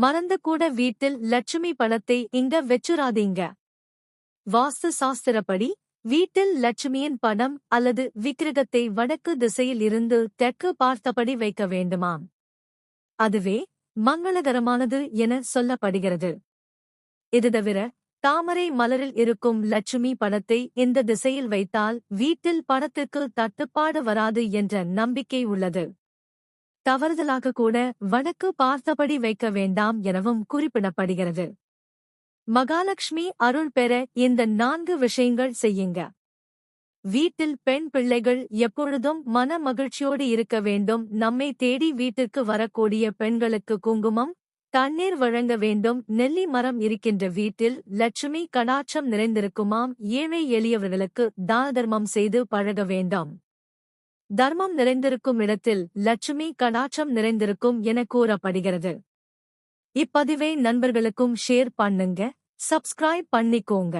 மறந்து கூட வீட்டில் லட்சுமி படத்தை இங்க வெச்சுராதீங்க. வாஸ்து சாஸ்திரப்படி வீட்டில் லட்சுமியின் படம் அல்லது விக்கிரகத்தை வடக்கு திசையில் இருந்து தெற்கு பார்த்தபடி வைக்க வேண்டுமாம். அதுவே மங்களகரமானது என சொல்லப்படுகிறது. இது தவிர தாமரை மலரில் இருக்கும் லட்சுமி படத்தை இந்த திசையில் வைத்தால் வீட்டில் பணத்திற்கு தட்டுப்பாடு வராது என்ற நம்பிக்கை உள்ளது. தவறுதலாக கூட வடக்கு பார்த்தபடி வைக்க வேண்டாம் எனவும் குறிப்பிடப்படுகிறது. மகாலட்சுமி அருள் பெற இந்த 4 விஷயங்கள் செய்யுங்க. வீட்டில் பெண் பிள்ளைகள் எப்பொழுதும் மன மகிழ்ச்சியோடு இருக்க வேண்டும். நம்மை தேடி வீட்டிற்கு வரக்கூடிய பெண்களுக்கு குங்குமம், தண்ணீர் வழங்க வேண்டும். நெல்லி மரம் இருக்கின்ற வீட்டில் லட்சுமி கடாட்சம் நிறைந்திருக்குமாம். ஏழை எளியவர்களுக்கு தான தர்மம் செய்து பழக வேண்டும். தர்மம் நிறைந்திருக்கும் இடத்தில் லட்சுமி கடாட்சம் நிறைந்திருக்கும் என கூறப்படுகிறது. இப்பதிவை நண்பர்களுக்கும் ஷேர் பண்ணுங்க, சப்ஸ்கிரைப் பண்ணிக்கோங்க.